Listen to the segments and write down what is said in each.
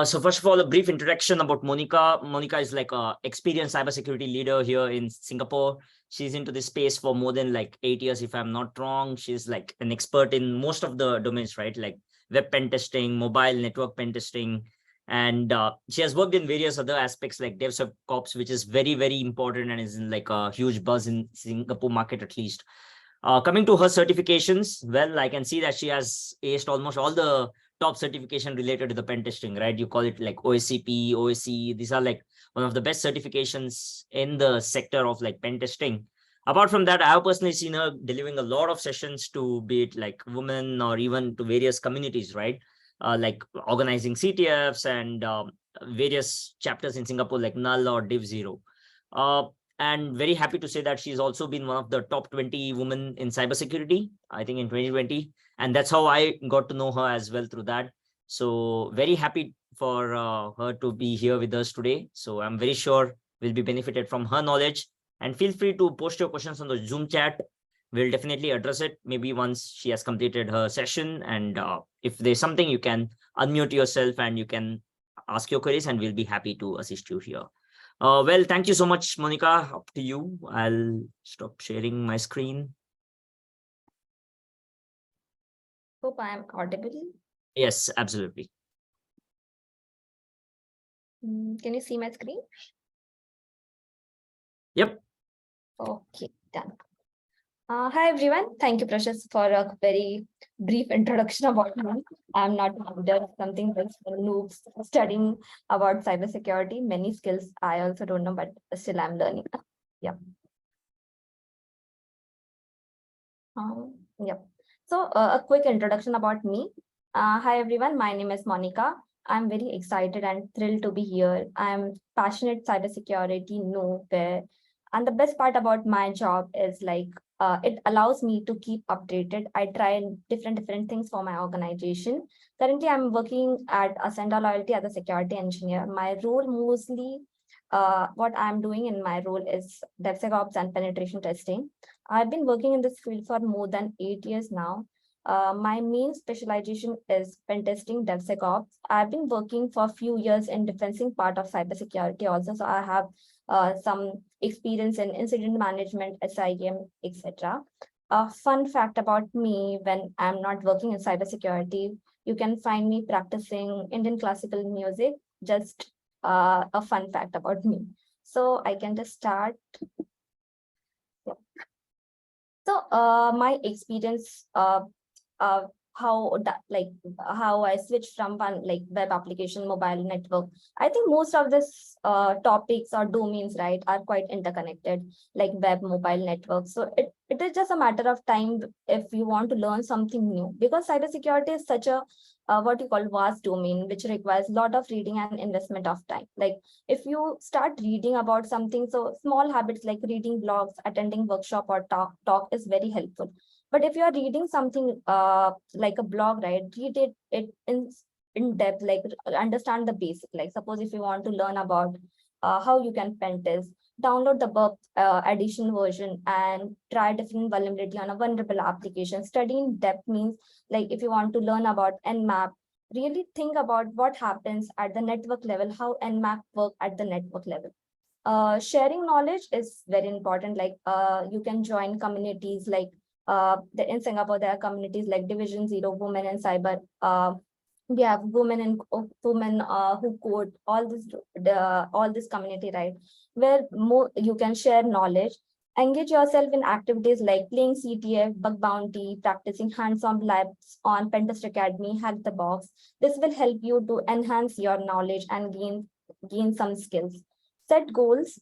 So first of all, a brief introduction about Monika. Monika is like a experienced cybersecurity leader here in Singapore. She's into this space for more than like 8 years, if I'm not wrong. She's like an expert in most of the domains, right? Like web pen testing, mobile network pen testing. And she has worked in various other aspects like DevSecOps, which is very, very important and is in like a huge buzz in Singapore market at least. Coming to her certifications, well, I can see that she has aced almost all the top certification related to the pen testing, right? You call it like OSCP, OSC. These are like one of the best certifications in the sector of like pen testing. Apart from that, I have personally seen her delivering a lot of sessions to be it like women or even to various communities, right? Like organizing CTFs and various chapters in Singapore like Null or Div Zero. And very happy to say that she's also been one of the top 20 women in cybersecurity, I think in 2020. And that's how I got to know her as well through that. So very happy for her to be here with us today. So I'm very sure we'll be benefited from her knowledge. And feel free to post your questions on the Zoom chat. We'll definitely address it maybe once she has completed her session. And if there's something, you can unmute yourself and you can ask your queries and we'll be happy to assist you here. Well, thank you so much, Monika. Up to you. I'll stop sharing my screen. Hope I am audible. Yes, absolutely. Can you see my screen? Yep. Okay, done. Hi, everyone. Thank you, Precious, for a very brief introduction about me. I'm not something that's for noobs studying about cybersecurity. Many skills I also don't know, but still I'm learning. Yeah. Yep. So a quick introduction about me. Hi, everyone. My name is Monika. I'm very excited and thrilled to be here. I'm passionate cybersecurity noob. And the best part about my job is like it allows me to keep updated. I try different things for my organization. Currently, I'm working at Ascenda Loyalty as a security engineer. My role mostly, what I'm doing in my role is DevSecOps and penetration testing. I've been working in this field for more than 8 years now. My main specialization is pen testing, DevSecOps. I've been working for a few years in defensing part of cybersecurity also. So I have some experience in incident management, SIEM, etc. A fun fact about me when I'm not working in cybersecurity, you can find me practicing Indian classical music, just a fun fact about me. So I can just start. Yeah. So my experience how that how I switched from one like web application, mobile network. I think most of this topics or domains, right, are quite interconnected, like web, mobile network. So it is just a matter of time if you want to learn something new, because cybersecurity is such a what you call vast domain, which requires a lot of reading and investment of time. Like if you start reading about something, so small habits like reading blogs, attending workshop or talk is very helpful. But if you are reading something like a blog, right, read it in depth, like understand the basic. Like suppose if you want to learn about how you can pen test, download the Burp edition version and try different vulnerability on a vulnerable application. Study in depth means like if you want to learn about Nmap, really think about what happens at the network level, how Nmap work at the network level. Sharing knowledge is very important. Like you can join communities like in Singapore, there are communities like Division Zero, Women in Cyber. We have women who code, all this community, right, where more you can share knowledge. Engage yourself in activities like playing CTF, bug bounty, practicing hands-on labs on Pentest Academy, Hack the Box. This will help you to enhance your knowledge and gain some skills. Set goals.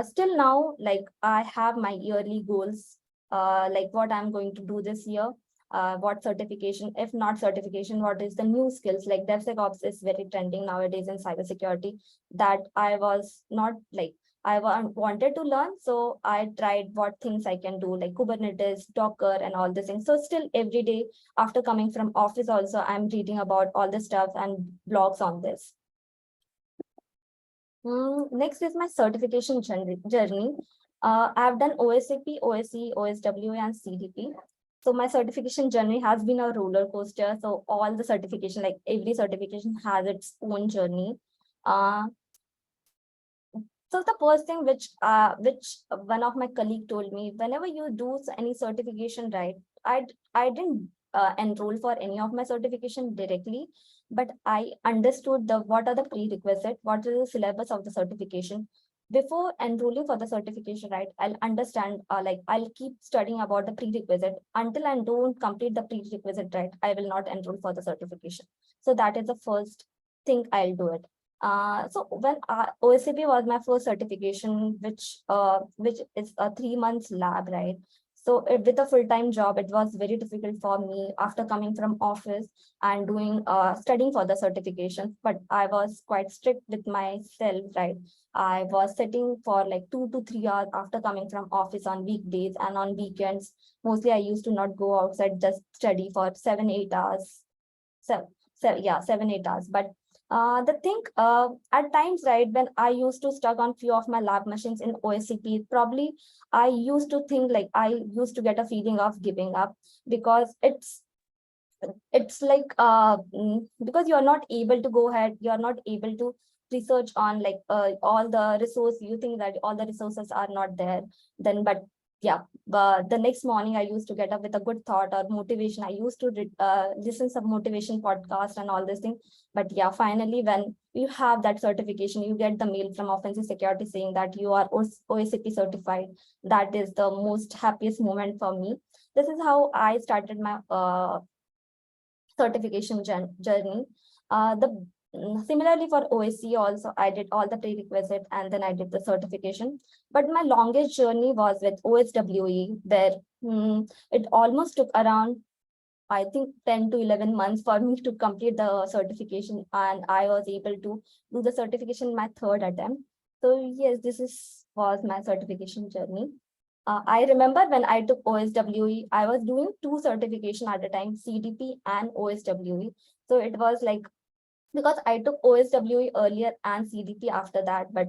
Still now, like I have my yearly goals, like what I'm going to do this year, what certification, if not certification, what is the new skills. Like DevSecOps is very trending nowadays in cybersecurity that I was not like, I wanted to learn. So I tried what things I can do, like Kubernetes, Docker, and all these things. So still every day after coming from office also, I'm reading about all this stuff and blogs on this. Next is my certification journey. I've done OSCP, OSCE, OSWA, and CDP. So my certification journey has been a roller coaster. So all the certification, like every certification has its own journey. Uh, so the first thing which one of my colleague told me, whenever you do any certification, right? I didn't enroll for any of my certification directly, but I understood the what are the prerequisite, what is the syllabus of the certification. Before enrolling for the certification, right? I'll understand, like I'll keep studying about the prerequisite until I don't complete the prerequisite, right? I will not enroll for the certification. So that is the first thing I'll do it. So when OSCP was my first certification, which is a 3 months lab, right? So with a full-time job, it was very difficult for me after coming from office and doing studying for the certification. But I was quite strict with myself, right? I was sitting for like 2 to 3 hours after coming from office on weekdays, and on weekends. Mostly I used to not go outside, just study for 7, 8 hours. Yeah, 7, 8 hours. But the thing, at times, right, when I used to stuck on few of my lab machines in OSCP, probably I used to think like I used to get a feeling of giving up, because it's like because you're not able to go ahead, you're not able to research on like all the resource, you think that all the resources are not there then. But yeah, but the next morning I used to get up with a good thought or motivation. I used to listen some motivation podcast and all this thing. But yeah, finally when you have that certification, you get the mail from offensive security saying that you are OSCP certified. That is the most happiest moment for me. This is how I started my certification journey. Similarly for OSC also, I did all the prerequisite and then I did the certification. But my longest journey was with OSWE, where it almost took around, I think, 10 to 11 months for me to complete the certification, and I was able to do the certification in my third attempt. So yes, was my certification journey. I remember when I took OSWE, I was doing two certification at a time, CDP and OSWE. So it was like, because I took OSWE earlier and CDP after that, but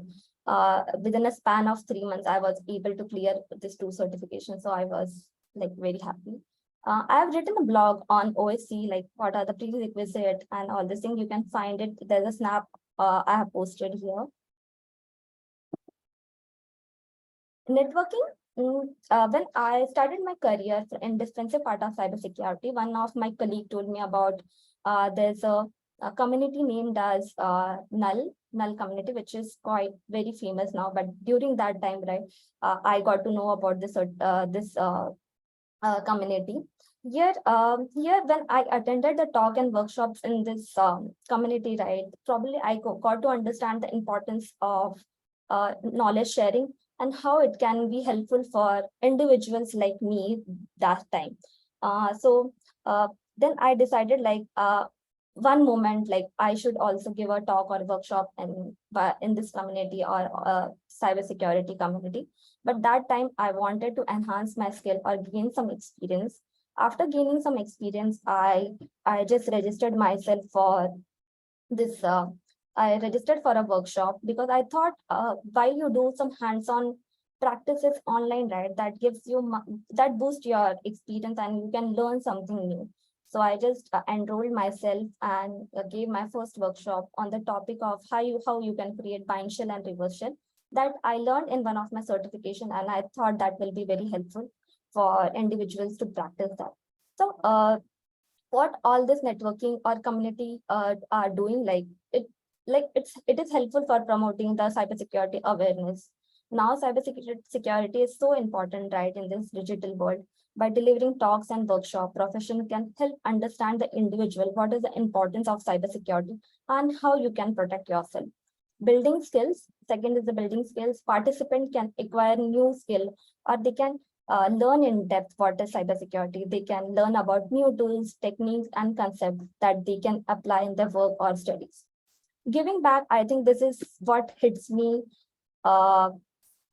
within a span of 3 months, I was able to clear these two certifications. So I was like very happy. I have written a blog on OSC, like what are the prerequisite and all this thing. You can find it. There's a snap I have posted here. Networking. When I started my career in indispensable part of cybersecurity, one of my colleague told me about there's a community named as Null community, which is quite very famous now. But during that time, right, I got to know about this community. Here when I attended the talk and workshops in this community, right, probably I got to understand the importance of knowledge sharing and how it can be helpful for individuals like me that time. So then I decided like one moment, like I should also give a talk or workshop in this community or cybersecurity community. But that time I wanted to enhance my skill or gain some experience. After gaining some experience, I just registered myself for this. I registered for a workshop because I thought while you do some hands-on practices online, right, that gives you that boosts your experience and you can learn something new. So I just enrolled myself and gave my first workshop on the topic of how you can create bind shell and reverse shell. That I learned in one of my certification, and I thought that will be very helpful for individuals to practice that. So what all this networking or community are doing, it is helpful for promoting the cybersecurity awareness. Now cybersecurity is so important, right, in this digital world. By delivering talks and workshop, profession can help understand the individual what is the importance of cybersecurity and how you can protect yourself. Building skills. Second is the building skills. Participant can acquire new skill, or they can learn in depth what is cybersecurity. They can learn about new tools, techniques, and concepts that they can apply in their work or studies. Giving back, I think this is what hits me uh,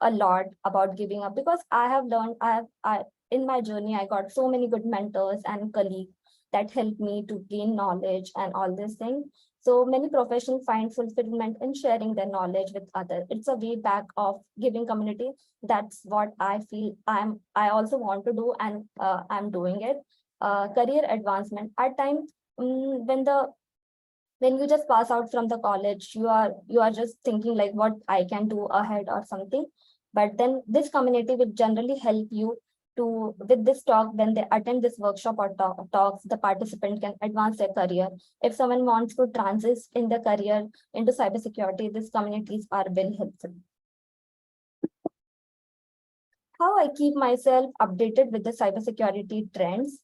a lot about giving up, because I have learned, in my journey, I got so many good mentors and colleagues that help me to gain knowledge and all these things. So many professionals find fulfillment in sharing their knowledge with others. It's a way back of giving community. That's what I feel I also want to do, and I'm doing it. Career advancement. At times, when you just pass out from the college, you are just thinking like what I can do ahead or something. But then this community will generally help you to with this talk. When they attend this workshop or talks, the participant can advance their career. If someone wants to transit in their career into cybersecurity, these communities are very helpful. How I keep myself updated with the cybersecurity trends.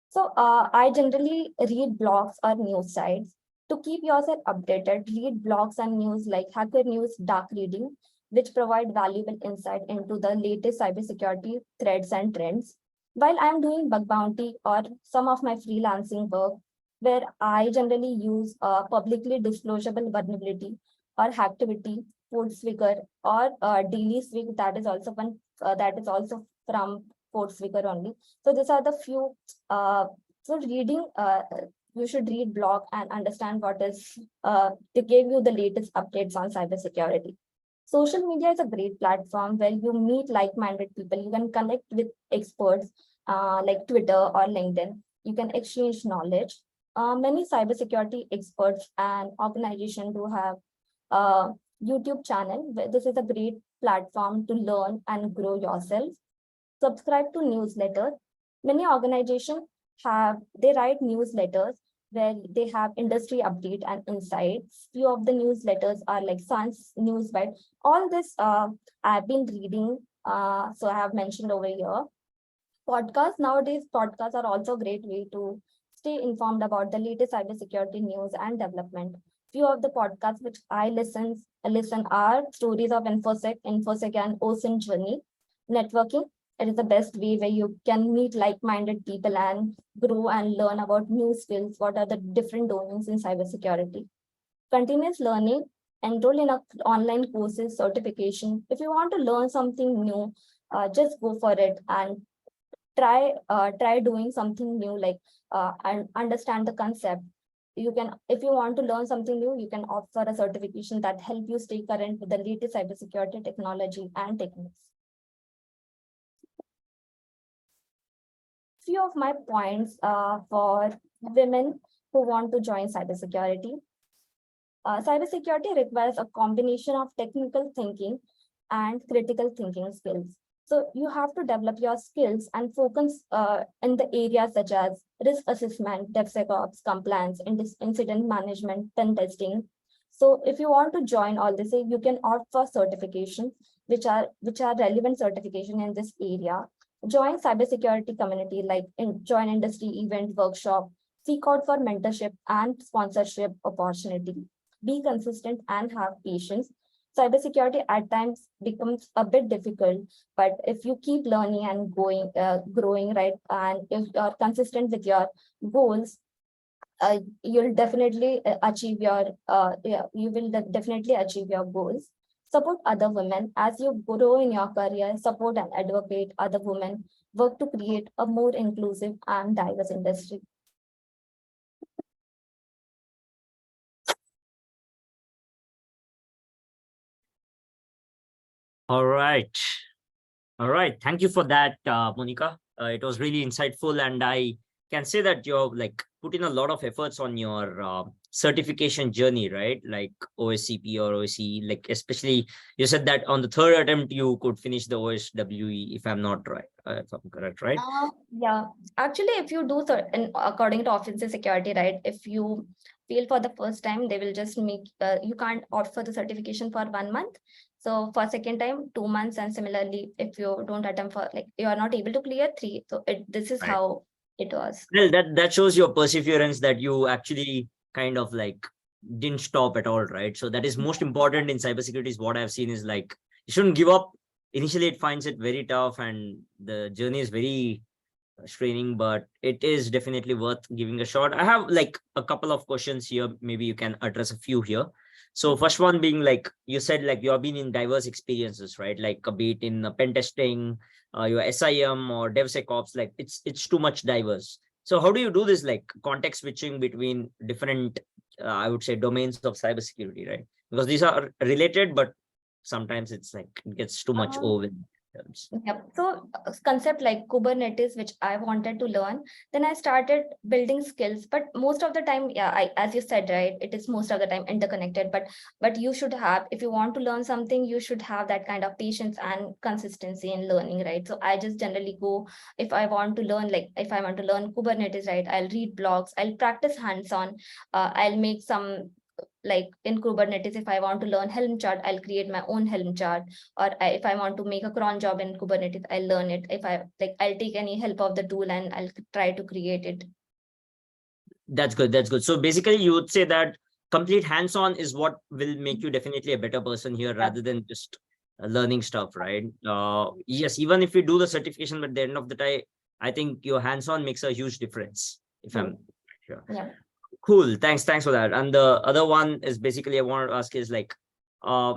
So I generally read blogs or news sites. To keep yourself updated, read blogs and news like Hacker News Dark Reading, which provide valuable insight into the latest cybersecurity threats and trends. While I'm doing bug bounty or some of my freelancing work, where I generally use publicly disclosable vulnerability or hacktivity, ForceWicker, or Daily Swig, that is also one that is also from ForceWicker only. So these are the few. So reading, you should read blog and understand what is to give you the latest updates on cybersecurity. Social media is a great platform where you meet like-minded people. You can connect with experts like Twitter or LinkedIn. You can exchange knowledge. Many cybersecurity experts and organizations do have a YouTube channel. This is a great platform to learn and grow yourself. Subscribe to newsletters. Many organizations they write newsletters where they have industry update and insights. Few of the newsletters are like Sun's Newsbite. All this I've been reading, so I have mentioned over here. Podcasts nowadays, podcasts are also a great way to stay informed about the latest cybersecurity news and development. Few of the podcasts which I listen are Stories of InfoSec and OSINT Journey. Networking, it is the best way where you can meet like-minded people and grow and learn about new skills. What are the different domains in cybersecurity? Continuous learning, enroll in online courses, certification. If you want to learn something new, just go for it and try doing something new, like and understand the concept. You can, if you want to learn something new, you can opt for a certification that help you stay current with the latest cybersecurity technology and techniques. Few of my points for women who want to join cybersecurity. Cybersecurity requires a combination of technical thinking and critical thinking skills. So you have to develop your skills and focus in the areas such as risk assessment, DevSecOps, compliance, incident management, pen testing. So if you want to join all this, you can opt for certifications, which are relevant certification in this area. Join cybersecurity community, like join industry event, workshop, seek out for mentorship and sponsorship opportunity. Be consistent and have patience. Cybersecurity at times becomes a bit difficult, but if you keep learning and growing, right, and if you are consistent with your goals, you'll definitely achieve your you will definitely achieve your goals. Support other women as you grow in your career. Support and advocate other women. Work to create a more inclusive and diverse industry. All right. All right. Thank you for that, Monika. It was really insightful, and I can say that you're like put in a lot of efforts on your certification journey, right? Like OSCP or OSCE, like especially you said that on the third attempt you could finish the OSWE, if I'm not right, if I'm correct, right? Yeah, actually, if you do according to offensive security, right, if you fail for the first time, they will just make you can't opt for the certification for 1 month. So for second time, 2 months, and similarly, if you don't attempt for, like, you are not able to clear 3. So this is Right. how it was. Well, that shows your perseverance, that you actually kind of like didn't stop at all, right? So that is most important in cybersecurity. Is what I've seen is like you shouldn't give up. Initially, it finds it very tough, and the journey is very straining, but it is definitely worth giving a shot. I have like a couple of questions here. Maybe you can address a few here. So first one being, like you said, like you have been in diverse experiences, right? Like a bit in pen testing, your SIM or DevSecOps, like it's too much diverse. So how do you do this, like context switching between different, I would say, domains of cybersecurity, right? Because these are related, but sometimes it's like it gets too much Um, over terms. Yep. So concept like Kubernetes, which I wanted to learn, then I started building skills. But most of the time, yeah, as you said, right, it is most of the time interconnected. But you should have, if you want to learn something, you should have that kind of patience and consistency in learning, right? So I just generally go, if I want to learn, like if I want to learn Kubernetes, right, I'll read blogs, I'll practice hands-on, I'll make some, like in Kubernetes, if I want to learn Helm chart, I'll create my own Helm chart. Or if I want to make a cron job in Kubernetes, I'll learn it. If I like, I'll take any help of the tool and I'll try to create it. That's good. That's good. So basically, you would say that complete hands-on is what will make you definitely a better person here, Yeah. rather than just learning stuff, right? Yes, even if you do the certification, but at the end of the day, I think your hands-on makes a huge difference. If I'm sure. Yeah. Cool. Thanks for that. And the other one is basically I want to ask is like, uh,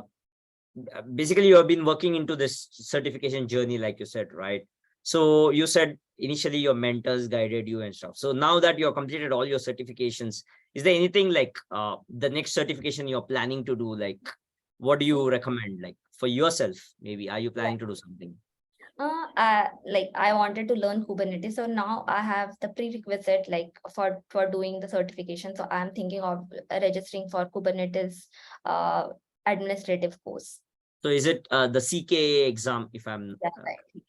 basically you have been working into this certification journey, like you said, right? So you said initially your mentors guided you and stuff. So now that you've completed all your certifications, is there anything like the next certification you're planning to do? Like, what do you recommend? Like for yourself, maybe are you planning to do something? Like I wanted to learn Kubernetes, so now I have the prerequisite like for doing the certification. So I'm thinking of registering for Kubernetes uh, administrative course. So is it the CKA exam? If I'm That's right.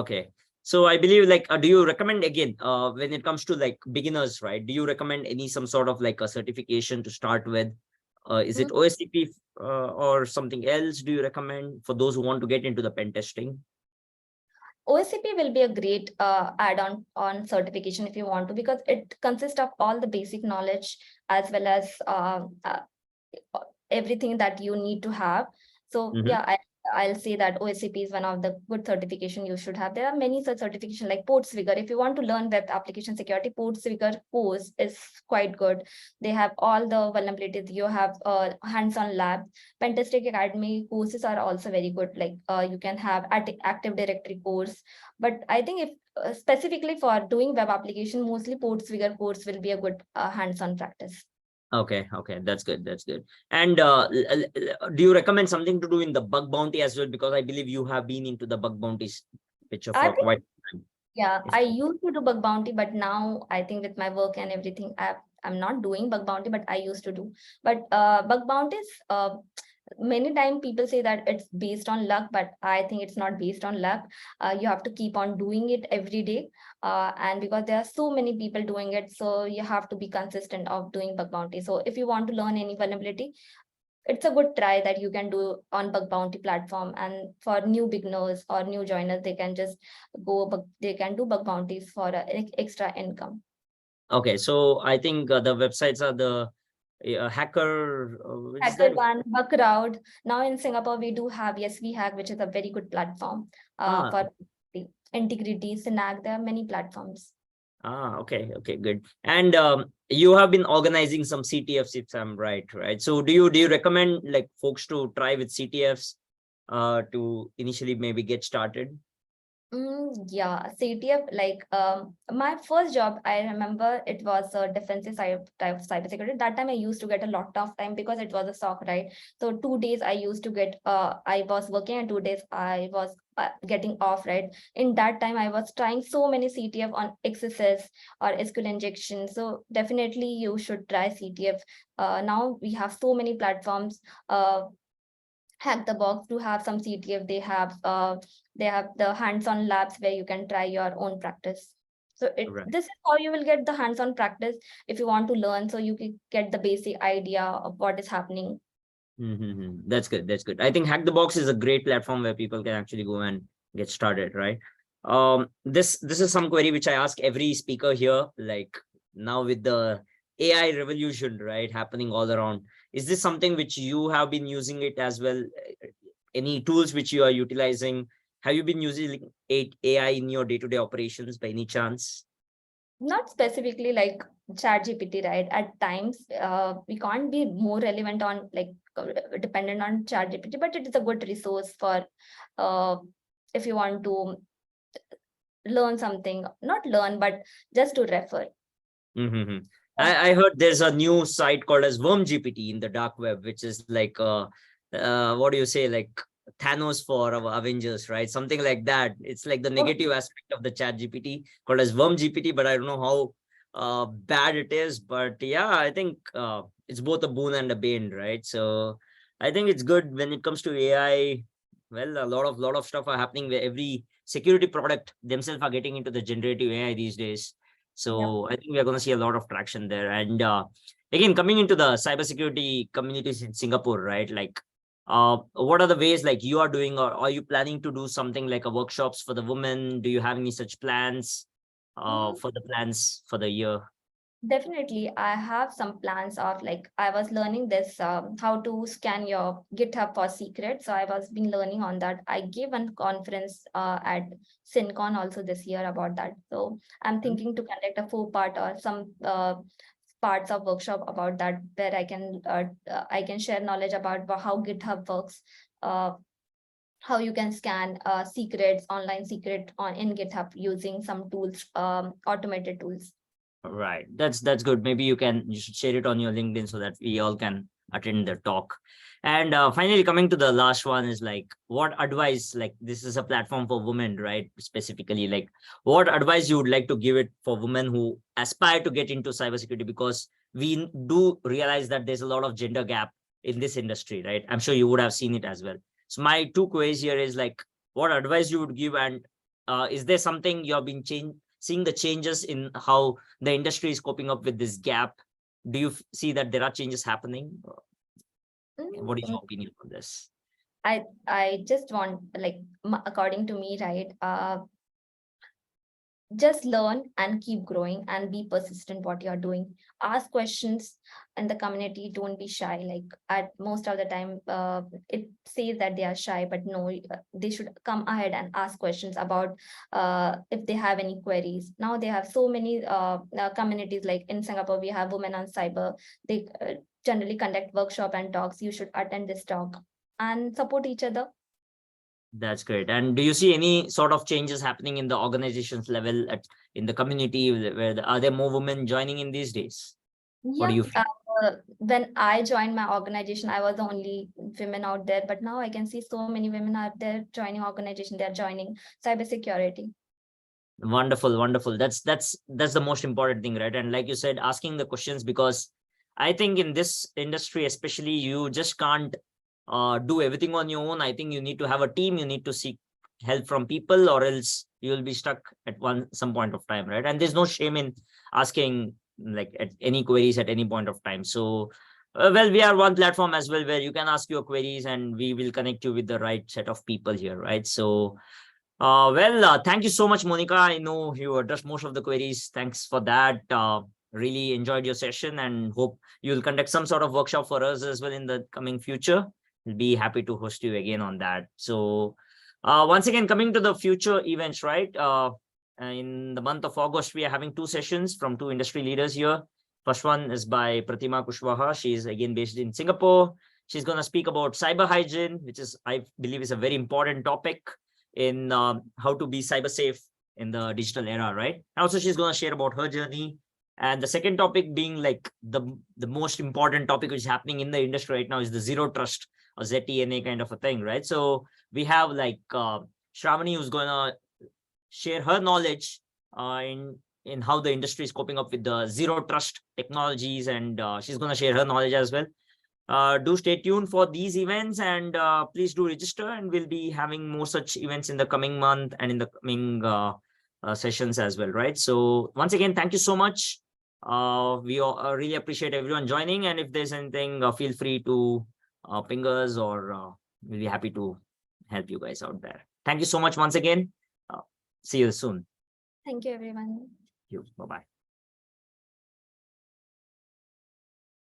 okay. So I believe like, do you recommend again, when it comes to like beginners, right? Do you recommend any some sort of like a certification to start with? Is it Mm. OSCP or something else? Do you recommend for those who want to get into the pen testing? OSCP will be a great add-on on certification if you want to, because it consists of all the basic knowledge as well as everything that you need to have. So Mhm. yeah, I'll say that OSCP is one of the good certification you should have. There are many such certification like Portswigger. If you want to learn web application security, Portswigger course is quite good. They have all the vulnerabilities. You have hands-on lab. Pentesting Academy courses are also very good. Like you can have Active Directory course. But I think if specifically for doing web application, mostly Portswigger course will be a good hands-on practice. Okay, that's good. That's good. And do you recommend something to do in the bug bounty as well? Because I believe you have been into the bug bounties picture I for think, quite some time. yeah, If I used to do bug bounty, but now I think with my work and everything, I'm not doing bug bounty, but I used to do. But bug bounties, many times people say that it's based on luck, but I think it's not based on luck. You have to keep on doing it every day. And because there are so many people doing it, so you have to be consistent of doing bug bounty. So if you want to learn any vulnerability, it's a good try that you can do on bug bounty platform. And for new beginners or new joiners, they can just they can do bug bounties for extra income. okay, so I think the websites are the hacker. Which is Hacker that? One, Bugcrowd. Now in Singapore, we do have Yes We Hack, which is a very good platform Ah, for the integrity, Snag. There are many platforms. okay, good. And you have been organizing some CTFs, if I'm right? So do you recommend like folks to try with CTFs to initially maybe get started? Yeah, CTF, like my first job, I remember it was a defensive type of cybersecurity. That time I used to get a lot of time because it was a SOC, right? So 2 days I used to get, I was working and 2 days I was getting off, right? In that time, I was trying so many CTF on XSS or SQL injection. So definitely you should try CTF. Now we have so many platforms. Hack the Box to have some CTF. They have the hands-on labs where you can try your own practice. So Right. this is how you will get the hands-on practice if you want to learn, so you can get the basic idea of what is happening. That's good. That's good. I think Hack the Box is a great platform where people can actually go and get started, right? This is some query which I ask every speaker here. Like now with the AI revolution, right, happening all around, is this something which you have been using it as well? Any tools which you are utilizing? Have you been using AI in your day-to-day operations by any chance? Not specifically like ChatGPT, right? At times, we can't be more relevant on like dependent on ChatGPT, but it is a good resource for uh, if you want to learn something, not learn, but just to refer. Mm-hmm. I heard there's a new site called as Worm GPT in the dark web, which is like what do you say, like Thanos for our Avengers, right? Something like that. It's like the negative aspect of the chat GPT called as Worm GPT, but I don't know how bad it is. But yeah, I think it's both a boon and a bane, right? So I think it's good when it comes to AI. Well, a lot of stuff are happening where every security product themselves are getting into the generative AI these days. So I think we are going to see a lot of traction there. And again, coming into the cybersecurity communities in Singapore, right? Like, what are the ways like you are doing, or are you planning to do something like a workshops for the women? Do you have any such plans for the plans for the year? Definitely, I have some plans of like I was learning this how to scan your GitHub for secrets. So I was been learning on that. I gave one conference at SynCon also this year about that. So I'm thinking to conduct a 4-part or some parts of workshop about that, where I can share knowledge about how GitHub works, how you can scan secrets, online secret in GitHub using some tools, automated tools. Right. That's good. Maybe you should share it on your LinkedIn so that we all can attend the talk. And finally, coming to the last one is like, what advice, like this is a platform for women, right? Specifically, like what advice you would like to give it for women who aspire to get into cybersecurity? Because we do realize that there's a lot of gender gap in this industry, right? I'm sure you would have seen it as well. So my two queries here is like, what advice you would give, and is there something you have been seeing the changes in how the industry is coping up with this gap? Do you see that there are changes happening? What is Mm, your opinion on this? I just want, like, according to me, right? Just learn and keep growing and be persistent what you're doing. Ask questions in the community. Don't be shy. Like at most of the time, it says that they are shy, but no, they should come ahead and ask questions about if they have any queries. Now they have so many communities. Like in Singapore, we have Women on Cyber. They generally conduct workshop and talks. You should attend this talk and support each other. That's great. And do you see any sort of changes happening in the organizations level in the community, are there more women joining in these days? What do Yeah, you feel? when I joined my organization, I was the only women out there, but now I can see so many women out there joining organization. They're joining cybersecurity. Wonderful, wonderful. That's the most important thing, right? And like you said, asking the questions, because I think in this industry, especially, you just can't do everything on your own. I think you need to have a team. You need to seek help from people, or else you will be stuck at some point of time, right? And there's no shame in asking like at any queries at any point of time. So, well, we are one platform as well where you can ask your queries, and we will connect you with the right set of people here, right? So. Thank you so much, Monika. I know you addressed most of the queries. Thanks for that. Really enjoyed your session, and hope you'll conduct some sort of workshop for us as well in the coming future. We'll be happy to host you again on that. So, once again, coming to the future events, right? In the month of August, we are having 2 sessions from 2 industry leaders here. First one is by Pratima Kushwaha. She is again based in Singapore. She's going to speak about cyber hygiene, which is, I believe, is a very important topic in how to be cyber safe in the digital era, right? And also, she's going to share about her journey. And the second topic being like the most important topic which is happening in the industry right now is the zero trust or ZTNA kind of a thing, right? So we have like Shravani, who's going to share her knowledge in how the industry is coping up with the zero trust technologies, and she's going to share her knowledge as well. Do stay tuned for these events, and please do register, and we'll be having more such events in the coming month and in the coming sessions as well, right? So once again, thank you so much. We all, really appreciate everyone joining, and if there's anything, feel free to ping us, or we'll be happy to help you guys out there. Thank you so much once again. See you soon. Thank you, everyone. Bye-bye.